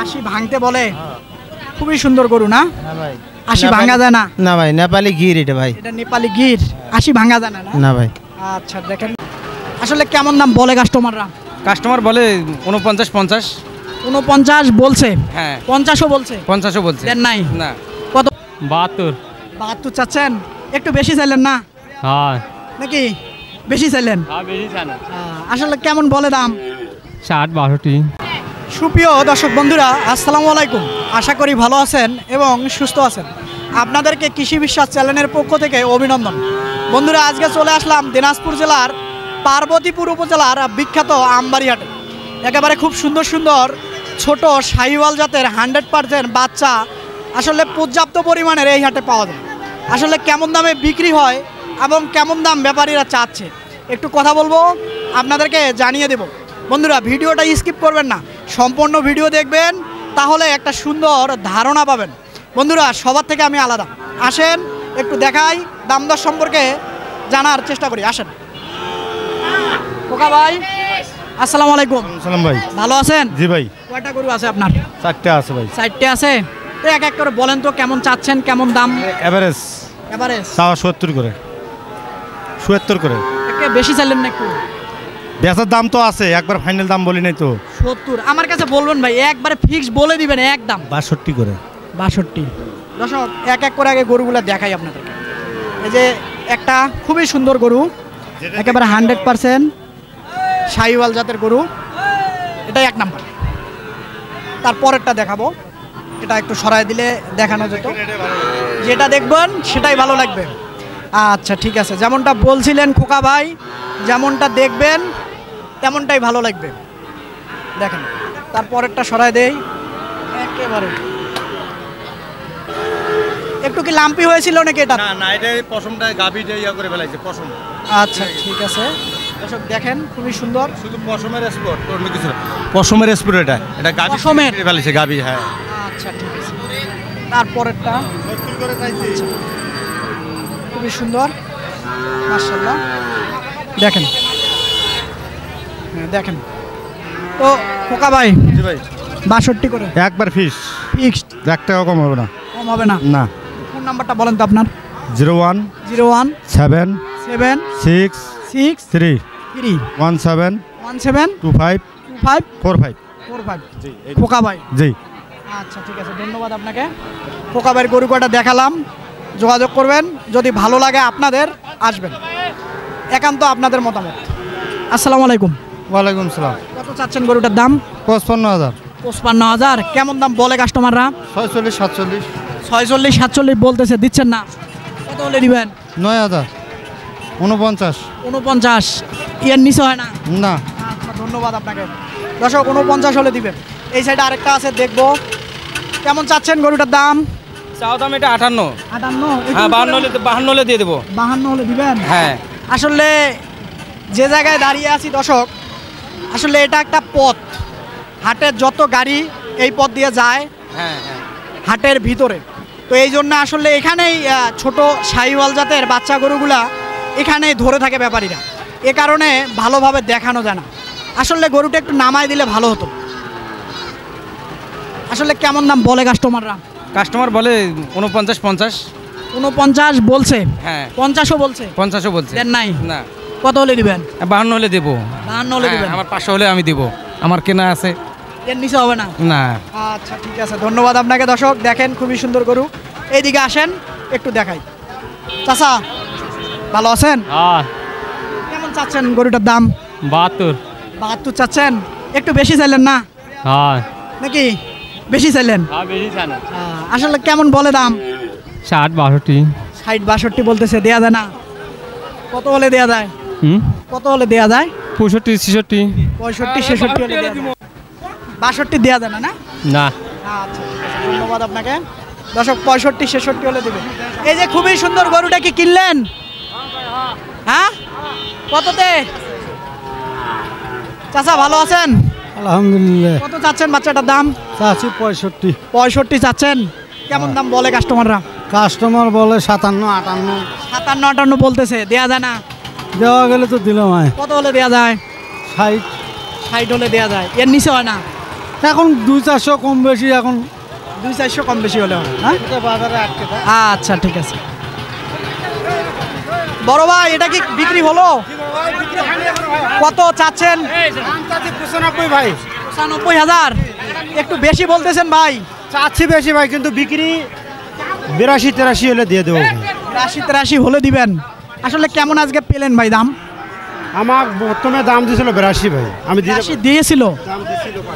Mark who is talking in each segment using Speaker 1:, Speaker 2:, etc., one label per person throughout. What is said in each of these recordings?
Speaker 1: 80 ভাঙতে বলে। খুবই সুন্দর গরু না?
Speaker 2: না ভাই
Speaker 1: 80 ভাঙা যায় না?
Speaker 2: না ভাই নেপালি গির এটা ভাই।
Speaker 1: এটা নেপালি গির, 80 ভাঙা যায় না?
Speaker 2: না ভাই।
Speaker 1: আচ্ছা দেখেন আসলে কেমন দাম বলে কাস্টমাররা?
Speaker 3: কাস্টমার বলে 49-50।
Speaker 1: 49 বলছে,
Speaker 3: হ্যাঁ
Speaker 1: 50ও বলছে,
Speaker 3: 50ও বলছে।
Speaker 1: দেন নাই?
Speaker 3: না।
Speaker 1: কত?
Speaker 4: 72।
Speaker 1: 72 চাচ্ছেন? একটু বেশি চাইলেন না
Speaker 4: হ্যাঁ
Speaker 1: নাকি? বেশি চাইলেন?
Speaker 4: হ্যাঁ বেশি জানা।
Speaker 1: আসলে কেমন বলে দাম?
Speaker 4: 60-62।
Speaker 1: সুপ্রিয় দর্শক বন্ধুরা আসসালামু আলাইকুম, আশা করি ভালো আছেন এবং সুস্থ আছেন। আপনাদেরকে কৃষি বিশ্বাস চ্যানেলের পক্ষ থেকে অভিনন্দন। বন্ধুরা আজকে চলে আসলাম দিনাজপুর জেলার পার্বতীপুর উপজেলার বিখ্যাত আমবাড়িহাটে। একেবারে খুব সুন্দর সুন্দর ছোট শাহিওয়াল জাতের 100% বাচ্চা আসলে পর্যাপ্ত পরিমাণের এই হাটে পাওয়া যায়। আসলে কেমন দামে বিক্রি হয় এবং কেমন দাম ব্যাপারীরা চাচ্ছে একটু কথা বলবো, আপনাদেরকে জানিয়ে দেব। বন্ধুরা ভিডিওটা স্কিপ করবেন না, সম্পূর্ণ ভিডিও দেখবেন, তাহলে একটা সুন্দর ধারণা পাবেন। বন্ধুরা সবার থেকে আমি আলাদা, আসেন একটু দেখাই, দাম দর সম্পর্কে জানার চেষ্টা করি। আসেন খোকা ভাই, আসসালামু আলাইকুম।
Speaker 5: সালাম ভাই।
Speaker 1: ভালো আছেন?
Speaker 5: জি ভাই।
Speaker 1: কয়টা গরু আছে আপনার?
Speaker 5: 4টা আছে ভাই।
Speaker 1: 4টে আছে। তো এক এক করে বলেন তো কেমন চাচ্ছেন, কেমন দাম?
Speaker 5: এভারেজ
Speaker 1: এভারেজ
Speaker 5: চাওয়া 70 করে, 77 করে।
Speaker 1: একে বেশি চাইলেন না একটু?
Speaker 5: বেচার দাম তো আছে, একবার ফাইনাল দাম বলি নাই তো।
Speaker 1: 70 আমার কাছে বলবেন ভাই, একবারে ফিক্স বলে দিবেন একদম।
Speaker 5: 62 করে।
Speaker 1: 62। দর্শক এক এক করে আগে গরুগুলো দেখাই আপনাদেরকে। এই যে একটা খুবই সুন্দর গরু, একেবারে 100% শাহিওয়াল জাতের গরু, এটা এক নাম্বার। তারপরেরটা দেখাবো, এটা একটু সরাই দিলে দেখানো যেত। যেটা দেখবেন সেটাই ভালো লাগবে। আচ্ছা ঠিক আছে, যেমনটা বলছিলেন খোকা ভাই, যেমনটা দেখবেন তেমনটাই ভালো লাগবে। দেখেন তারপরেরটা সরাই দেই একেবারে। একটু কি লাম্পি হয়েছিল নাকি এটা?
Speaker 5: না না, এটা পশমটা গাবিটা ইয়া করে ফেলাইছে পশম।
Speaker 1: আচ্ছা ঠিক আছে, দর্শক দেখেন খুবই সুন্দর।
Speaker 5: শুধু পশমের স্পট, অন্য কিছু না। পশমের স্পট এটা, এটা গাবি
Speaker 1: পশমের?
Speaker 5: করে ফেলাইছে গাবি। হ্যাঁ
Speaker 1: আচ্ছা ঠিক আছে, তারপরেরটা
Speaker 5: 70 করে চাইছি।
Speaker 1: খুবই সুন্দর মাশাআল্লাহ। দেখেন দেখেন তো খোকা ভাই,
Speaker 5: জি ভাই।
Speaker 1: 62 করে
Speaker 5: একবার ফিস
Speaker 1: ফিক্সড,
Speaker 5: 1 টাকা কম হবে না।
Speaker 1: কম হবে না?
Speaker 5: না।
Speaker 1: ফোন নাম্বারটা বলেন তো আপনার।
Speaker 5: 01
Speaker 1: 01
Speaker 5: 7
Speaker 1: 7
Speaker 5: 6
Speaker 1: 6
Speaker 5: 3
Speaker 1: 3
Speaker 5: 17
Speaker 1: 17
Speaker 5: 25
Speaker 1: 25
Speaker 5: 45।
Speaker 1: 45।
Speaker 5: জি
Speaker 1: খোকা ভাই।
Speaker 5: জি।
Speaker 1: আচ্ছা ঠিক আছে, ধন্যবাদ আপনাকে। খোকা ভাইয়ের গরু কটা দেখালাম, যোগাযোগ করবেন, যদি ভালো লাগে আপনাদের আসবেন, একান্ত আপনাদের মতামত। আসসালামু আলাইকুম।
Speaker 5: ওয়ালাইকুম সালাম।
Speaker 1: কত চাচ্ছেন গরুটার দাম?
Speaker 5: 55,000।
Speaker 1: 55,000। কেমন দাম বলে কাস্টমাররা?
Speaker 5: 46 47
Speaker 1: 46 47 বলতেছে, দিচ্ছেন না? কত হলে দিবেন?
Speaker 5: 9,000 49
Speaker 1: 49। এর নিচে হয় না?
Speaker 5: না।
Speaker 1: আচ্ছা ধন্যবাদ আপনাকে। দর্শক 49 হলে দিবেন। এই সাইডে আরেকটা আছে দেখবো, কেমন চাচ্ছেন গরুটার দাম?
Speaker 3: চাও দাম এটা 58।
Speaker 1: 58?
Speaker 3: হ্যাঁ 52 হলে দিয়ে দেবো।
Speaker 1: 52 হলে দিবেন?
Speaker 3: হ্যাঁ।
Speaker 1: আসলে যে জায়গায় দাঁড়িয়ে আছি দর্শক, আসলে এটা একটা পথ, হাটের যত গাড়ি এই পথ দিয়ে যায়
Speaker 3: হ্যাঁ হ্যাঁ।
Speaker 1: হাটের ভিতরে। তো এই জন্য আসলে এখানেই ছোট শাহিওয়াল জাতের বাচ্চা গরুগুলা এখানেই ধরে থাকে ব্যাপারীরা, এ কারণে ভালোভাবে দেখানো যায় না। আসলে গরুটা একটু নামাই দিলে ভালো হতো। আসলে কেমন দাম বলে কাস্টমাররা?
Speaker 3: কাস্টমার বলে 49-50।
Speaker 1: 49 বলছে,
Speaker 3: হ্যাঁ
Speaker 1: 50ও বলছে,
Speaker 3: 50ও বলছে।
Speaker 1: দেন নাই?
Speaker 3: না।
Speaker 1: কত হলে দিবেন?
Speaker 3: 52 হলে দেবো।
Speaker 1: 52 হলে দিবেন?
Speaker 3: আমার 500 হলে আমি দিব, আমার কেনা আছে।
Speaker 1: এর নিচে হবে না?
Speaker 3: না।
Speaker 1: আচ্ছা ঠিক আছে, ধন্যবাদ আপনাকে। দর্শক দেখেন খুবই সুন্দর গরু, এইদিকে আসেন একটু দেখাই। চাচা ভালো আছেন?
Speaker 4: হ্যাঁ
Speaker 1: কেমন চাচ্ছেন গরুটার দাম?
Speaker 4: 72।
Speaker 1: 72 চাচ্ছেন? একটু বেশি চাইলেন না
Speaker 4: হ্যাঁ
Speaker 1: নাকি? বেশি চাইলেন?
Speaker 4: হ্যাঁ বেশি জানা।
Speaker 1: আসলে কেমন বলে দাম?
Speaker 4: 60-62।
Speaker 1: 60 62 বলতেছে, দেয়া যায় না? কত হলে দেয়া যায়? কত হলে দেয়া যায়?
Speaker 4: 65 66।
Speaker 1: 65 66 হলে দেয়া যায়। 62 দেয়া যায় না? না
Speaker 4: না।
Speaker 1: আচ্ছা ঠিক আছে, ধন্যবাদ আপনাকে। দর্শক 65 66 হলে দেবে। এই যে খুবই সুন্দর গরুটা কি কিনলেন? হ্যাঁ কততে? চাচা ভালো আছেন?
Speaker 5: আলহামদুলিল্লাহ।
Speaker 1: কত চাচ্ছেন বাচ্চাটার দাম?
Speaker 5: চাচ্ছি 65।
Speaker 1: 65 চাচ্ছেন? কেমন দাম বলে কাস্টমাররা?
Speaker 5: কাস্টমার বলে 57 58।
Speaker 1: 57 58 বলতেছে, দেয়া যায় না?
Speaker 5: দেওয়া গেলে তো দিলাম।
Speaker 1: কত হলে দেয়া যায়?
Speaker 5: 60
Speaker 1: 60 হলে দেয়া যায়, এর নিচে হয় না? এখন 200-400 কম বেশি, এখন 200-400 কম বেশি হলে হবে, হ্যাঁ বাজারে আটকে। আচ্ছা ঠিক আছে বড় ভাই, এটা কি বিক্রি হলো? কত চাচ্ছেন?
Speaker 2: 95 ভাই,
Speaker 1: 95,000। একটু বেশি বলতেছেন ভাই।
Speaker 2: চাচ্ছি বেশি ভাই, কিন্তু বিক্রি 82-83 হলে দিয়ে দেবো ভাই।
Speaker 1: 82-83 হলে দিবেন। আসলে কেমন আজকে পেলেন ভাই দাম?
Speaker 2: আমার প্রথমে দাম দিয়েছিল 82 ভাই, আমি
Speaker 1: 82 দিয়েছিল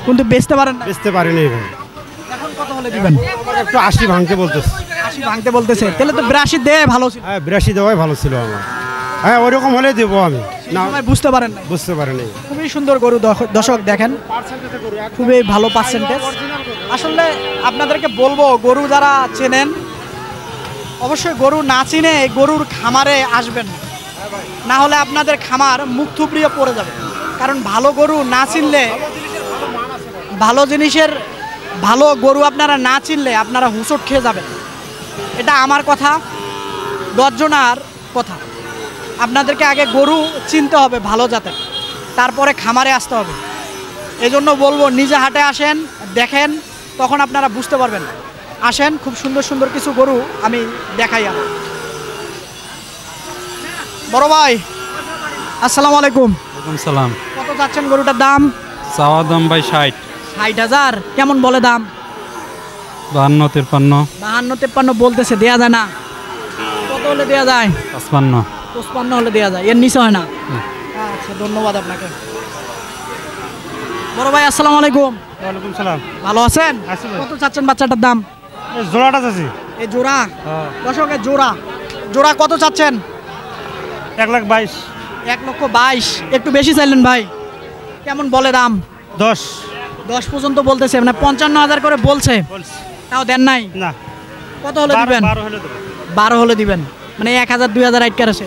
Speaker 1: কিন্তু বেচতে পারেন না।
Speaker 2: বেচতে পারিনি ভাই।
Speaker 1: এখন কত হলে দিবেন?
Speaker 2: একটু 80 ভাঙতে বলতেছে।
Speaker 1: 80 ভাঙতে বলতেছে, তাহলে তো 82 দে ভালো ছিল।
Speaker 2: হ্যাঁ 82 দেওয়াই ভালো ছিল আমার। হ্যাঁ ওইরকম হলে দেবো আমি। না
Speaker 1: সময় বুঝতে পারেন না।
Speaker 2: বুঝতে পারিনি।
Speaker 1: খুবই সুন্দর গরু, দর্শক দেখেন খুবই ভালো পার্সেন্টেজ। আসলে আপনাদেরকে বলবো, গরু যারা চেনেন অবশ্যই, গরু না চিনে গরুর খামারে আসবেন, না হলে আপনাদের খামার মুখ থুবড়িয়ে পড়ে যাবে। কারণ ভালো গরু না চিনলে, ভালো জিনিসের ভালো গরু আপনারা না চিনলে আপনারা হুঁচট খেয়ে যাবেন। এটা আমার কথা, 10 জনার কথা। আপনাদেরকে আগে গরু চিনতে হবে ভালো জাতের, তারপরে খামারে আসতে হবে। এজন্য বলবো নিজে হাটে আসেন, দেখেন, তখন আপনারা বুঝতে পারবেন। আসেন, খুব সুন্দর সুন্দর কিছু গরু আমি দেখাই। আমার বড় ভাই আসসালামু আলাইকুম।
Speaker 3: ওয়ালাইকুম সালাম।
Speaker 1: কত যাচ্ছেন গরুটার দাম?
Speaker 3: চাওয়া দাম ভাই 60।
Speaker 1: 60,000। কেমন বলে দাম?
Speaker 3: 52-53।
Speaker 1: 52-53 বলতেছে, দেয়া যায় না। কত হলে দেয়া যায়?
Speaker 3: 55।
Speaker 1: 55 হলে দেয়া যায়, এর নিচে হয় না। আচ্ছা ধন্যবাদ আপনাকে। বড় ভাই আসসালামু আলাইকুম।
Speaker 2: ওয়ালাইকুম সালাম।
Speaker 1: ভালো আছেন?
Speaker 2: আছি ভাই।
Speaker 1: কত চাচ্ছেন বাচ্চাটার দাম?
Speaker 2: জোড়াটা চাচ্ছি
Speaker 1: এই জোড়া, দর্শকের জোড়া, জোড়া কত চাচ্ছেন?
Speaker 2: 1,22,000।
Speaker 1: 1,22,000। একটু বেশি চাইলেন ভাই। কেমন বলে দাম?
Speaker 2: 10
Speaker 1: 10 পর্যন্ত বলতেছে, মানে 55,000 করে বলছে, তাও দেন নাই।
Speaker 2: না,
Speaker 1: কত হলে দিবেন?
Speaker 2: 12 হলে দেবো।
Speaker 1: 12 হলে দিবেন, মানে 1,000-2,000 আটকার আছে।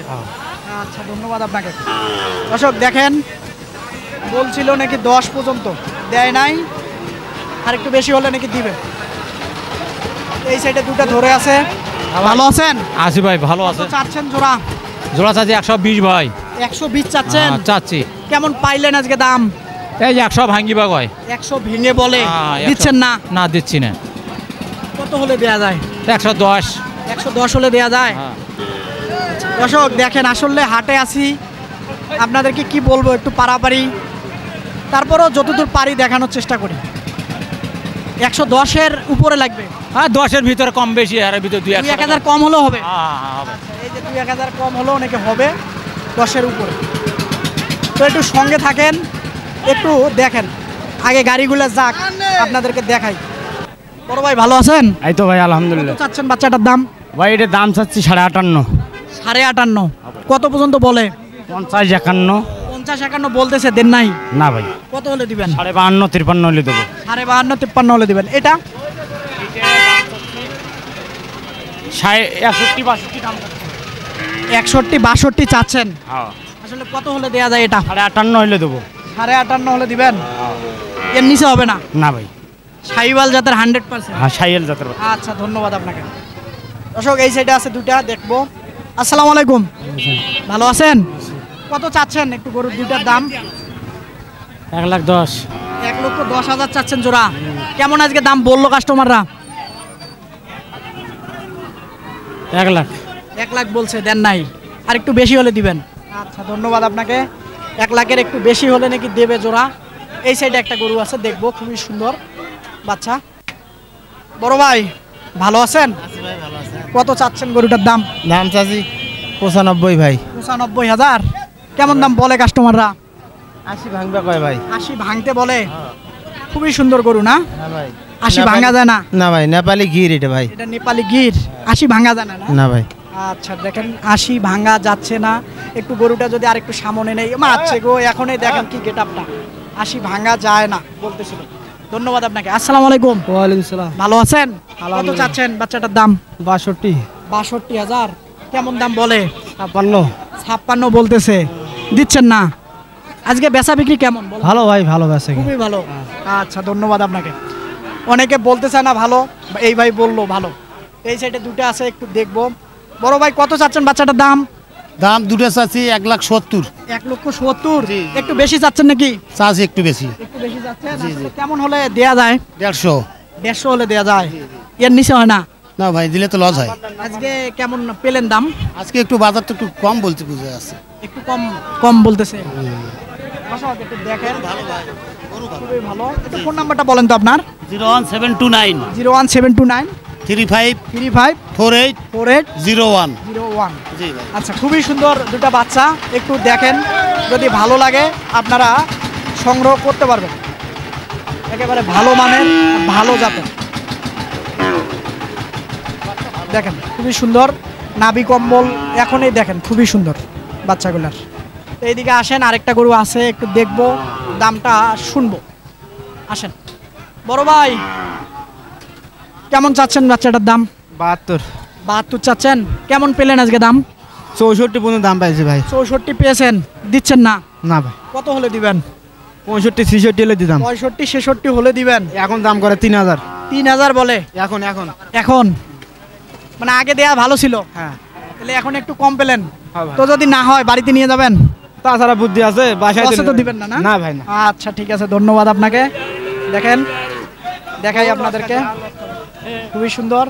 Speaker 1: আচ্ছা ধন্যবাদ আপনাকে। দর্শক দেখেন, বলছিল নাকি 10 পর্যন্ত, দেয় নাই, আর একটু বেশি হলে নাকি দিবে। এই সাইডে দুটো ধরে আছে। ভালো আছেন?
Speaker 3: আছি ভাই, ভালো
Speaker 1: কত
Speaker 3: আছে।
Speaker 1: চাচ্ছেন জোড়া?
Speaker 3: জোড়া চাচ্ছি 120 ভাই।
Speaker 1: 120 চাচ্ছেন?
Speaker 3: চাচ্ছি।
Speaker 1: কেমন পাইলেন আজকে দাম?
Speaker 3: এই যে 100 ভাঙ্গিবা কয়।
Speaker 1: 100 ভেঙে বলে,
Speaker 3: 100
Speaker 1: দিচ্ছেন না?
Speaker 3: না, দিচ্ছি না।
Speaker 1: কত হলে দেয়া যায়?
Speaker 3: 110।
Speaker 1: 110 হলে দেয়া যায়। দর্শক দেখেন, আসলে হাটে আছি, আপনাদেরকে কি বলবো, একটু পারাপারি, তারপরও যতদূর পারি দেখানোর চেষ্টা করি। 110-এর উপরে লাগবে।
Speaker 3: হ্যাঁ 10-এর ভিতরে কম বেশি, আর ভিতরে
Speaker 1: 2-1,000 কম হলেও হবে।
Speaker 3: হবে।
Speaker 1: এই যে 2-1,000 কম হলেও নাকি হবে 10-এর উপরে। তো একটু সঙ্গে থাকেন, একটু দেখেন, আগে গাড়িগুলো যাক, আপনাদেরকে দেখাই। বড় ভাই ভালো আছেন?
Speaker 2: এই তো ভাই
Speaker 1: কত
Speaker 2: আলহামদুলিল্লাহ।
Speaker 1: চাচ্ছেন বাচ্চাটার দাম?
Speaker 2: ভাই এটার দাম চাচ্ছি 58.5।
Speaker 1: 58.5। কত পর্যন্ত বলে?
Speaker 2: 50-51।
Speaker 1: 50-51 বলতেছে, দেন নাই।
Speaker 2: না ভাই,
Speaker 1: কত হলে দিবেন?
Speaker 2: 52-53 হলে দেবো।
Speaker 1: 52-53 হলে দিবেন। এটা
Speaker 2: 61-62 দাম।
Speaker 1: 61-62 চাচ্ছেন।
Speaker 2: হ্যাঁ,
Speaker 1: আসলে কত হলে দেয়া যায় এটা?
Speaker 2: 58 হলে দেবো।
Speaker 1: 58.5 হলে দিবেন, এর নিচে হবে না।
Speaker 2: না ভাই,
Speaker 1: শাহিওয়াল জাতের 100%।
Speaker 2: হ্যাঁ সাইয়েল জাতের।
Speaker 1: আচ্ছা ধন্যবাদ আপনাকে। দর্শক এই সাইডে আছে দুটা, দেখবো। আসসালামু আলাইকুম। ভালো আছেন? কত চাচ্ছেন একটু গরুর দুটার দাম?
Speaker 2: 1,10,000।
Speaker 1: 1,10,000 চাচ্ছেন জোড়া। কেমন আজকে দাম বললো কাস্টমাররা?
Speaker 2: 1 লাখ।
Speaker 1: 1 লাখ বলছে, দেন নাই, আর একটু বেশি হলে দিবেন। আচ্ছা ধন্যবাদ আপনাকে। 1 লাখের একটু বেশি হলে নাকি দেবে জোড়া। এই সাইডে একটা গরু আছে, দেখবো, খুবই সুন্দর বাচ্চা। বড় ভাই ভালো আছেন? কত চাচ্ছেন গরুটার দাম?
Speaker 2: দাম চাচ্ছি 95 ভাই।
Speaker 1: 95,000। কেমন দাম বলে কাস্টমাররা?
Speaker 2: 80 ভাঙবে কয় ভাই?
Speaker 1: 80 ভাঙতে বলে। খুবই সুন্দর গরু না?
Speaker 2: না ভাই,
Speaker 1: 80 ভাঙা যায় না।
Speaker 2: না ভাই, নেপালি গির এটা ভাই।
Speaker 1: এটা নেপালি গির, 80 ভাঙা যায় না না?
Speaker 2: না ভাই।
Speaker 1: আচ্ছা দেখেন, 80 ভাঙা যাচ্ছে না। একটু গরুটা যদি আরেকটু সামনে নেই, মারছে গো, এখনই দেখেন কি গেটআপটা। 80 ভাঙা যায় না বলতেছিল। ধন্যবাদ আপনাকে। আসসালামু আলাইকুম।
Speaker 2: ওয়ালাইকুম সালাম।
Speaker 1: ভালো আছেন? কত চাচ্ছেন বাচ্চাটার দাম?
Speaker 2: 62।
Speaker 1: 62,000। কেমন দাম বলে?
Speaker 2: 56।
Speaker 1: 56 বলতেছে, দিচ্ছেন না। আজকে বেচা বিক্রি কেমন বলো?
Speaker 2: ভালো ভাই, ভালো বেচে।
Speaker 1: খুবই ভালো। আচ্ছা ধন্যবাদ আপনাকে। অনেকে বলতেছে না ভালো, এই ভাই বললো ভালো। এই সাইডে দুটো আছে, একটু দেখবো। বড় ভাই কত চাচ্ছেন বাচ্চাটার দাম?
Speaker 2: দাম দুটো চাচ্ছি 1,70,000।
Speaker 1: 1,70,000 একটু বেশি চাচ্ছেন নাকি?
Speaker 2: চাচ্ছি একটু বেশি।
Speaker 1: একটু বেশি চাচ্ছেন? আসলে কেমন হলে দেয়া যায়?
Speaker 2: 150।
Speaker 1: 150 হলে দেয়া যায়, এর নিচে হয় না?
Speaker 2: না ভাই, দিলে তো লস হয়।
Speaker 1: আজকে কেমন পেলেন দাম?
Speaker 2: আজকে একটু বাজারটা একটু কম বলতে বুঝে আছে।
Speaker 1: একটু কম কম বলতেছে। দর্শক একটু দেখেন, খুবই ভালো। একটু ফোন নাম্বারটা বলেন তো আপনার।
Speaker 2: 01729
Speaker 1: 01729
Speaker 2: 35
Speaker 1: 35
Speaker 2: 48
Speaker 1: 48
Speaker 2: 01।
Speaker 1: 01।
Speaker 2: জি ভাই।
Speaker 1: আচ্ছা, খুবই সুন্দর দুটা বাচ্চা, একটু দেখেন, যদি ভালো লাগে আপনারা সংগ্রহ করতে পারবেন। একেবারে ভালো মানের, ভালো জাতের। দেখেন খুবই সুন্দর, নাভি কম্বল এখনই দেখেন খুবই সুন্দর বাচ্চাগুলার। তো এইদিকে আসেন, আরেকটা গরু আছে, একটু দেখবো, দামটা শুনবো। আসেন বড় ভাই, কেমন চাচ্ছেন বাচ্চাটার দাম?
Speaker 6: 72।
Speaker 1: 72 চাচ্ছেন, কেমন পেলেন আজকে দাম?
Speaker 6: 64 পর্যন্ত দাম পাইছি ভাই।
Speaker 1: 64 পেয়েছেন, দিচ্ছেন না?
Speaker 6: না ভাই,
Speaker 1: কত হলে দিবেন?
Speaker 6: 65 66 হলে দিতাম।
Speaker 1: 65 66 হলে দিবেন?
Speaker 6: এখন দাম করে 3000।
Speaker 1: 3000 বলে
Speaker 6: এখন এখন
Speaker 1: এখন? মানে আগে দেয়া ভালো ছিল,
Speaker 6: হ্যাঁ।
Speaker 1: তাহলে এখন একটু কম পেলেন।
Speaker 6: হ্যাঁ ভাই।
Speaker 1: তো যদি না হয় বাড়িতে নিয়ে যাবেন?
Speaker 6: তাছাড়া বুদ্ধি আছে বাসায়
Speaker 1: লসে তো দিবেন না, না?
Speaker 6: না ভাই না।
Speaker 1: আচ্ছা ঠিক আছে, ধন্যবাদ আপনাকে। দেখেন, দেখাই আপনাদেরকে, খুবই সুন্দর।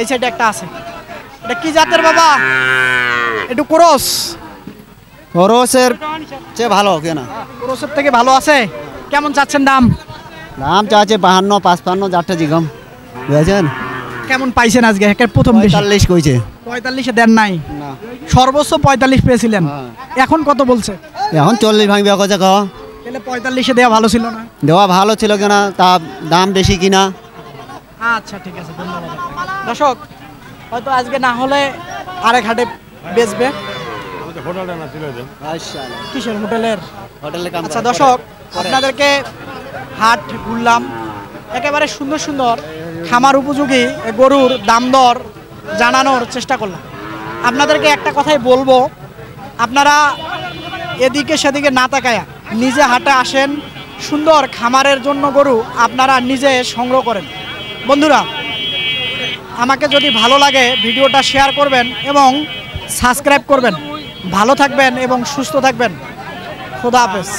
Speaker 1: এই সাইডে একটা আছে, এটা কি জাতের বাবা? একটু ক্রস?
Speaker 7: খরচের চেয়ে ভালো কেনা।
Speaker 1: ক্রসের থেকে ভালো আছে। কেমন চাচ্ছেন দাম?
Speaker 7: দাম চাচ্ছে 52 55 4টা জিগম বুঝেছেন।
Speaker 1: কেমন পাইছেন আজকে? একের প্রথম বেশি
Speaker 7: 45 কইছে।
Speaker 1: 45-এ দেন নাই?
Speaker 7: না,
Speaker 1: সর্বোচ্চ 45 পেয়েছিলেন,
Speaker 7: হ্যাঁ।
Speaker 1: এখন কত বলছে?
Speaker 7: এখন 40 ভাঙবে কছে কহ।
Speaker 1: তাহলে 45-এ দেওয়া ভালো ছিল না?
Speaker 7: দেওয়া ভালো ছিল কিনা, তা দাম বেশি কিনা।
Speaker 1: আচ্ছা ঠিক আছে, ধন্যবাদ আপনাকে। দর্শক, হয়তো আজকে না হলে আরেক হাটে বেচবে। কিসের হোটেলের?
Speaker 7: হোটেলে কাম
Speaker 1: আচ্ছা দর্শক, আপনাদেরকে হাট ঘুরলাম, একেবারে সুন্দর সুন্দর খামার উপযোগী গরুর দাম দর জানানোর চেষ্টা করলাম। আপনাদেরকে একটা কথাই বলবো, আপনারা এদিকে সেদিকে না তাকায়া নিজে হাটে আসেন, সুন্দর খামারের জন্য গরু আপনারা নিজে সংগ্রহ করেন। বন্ধুরা, আমাকে যদি ভালো লাগে ভিডিওটা শেয়ার করবেন এবং সাবস্ক্রাইব করবেন। ভালো থাকবেন এবং সুস্থ থাকবেন। খোদা হাফেজ।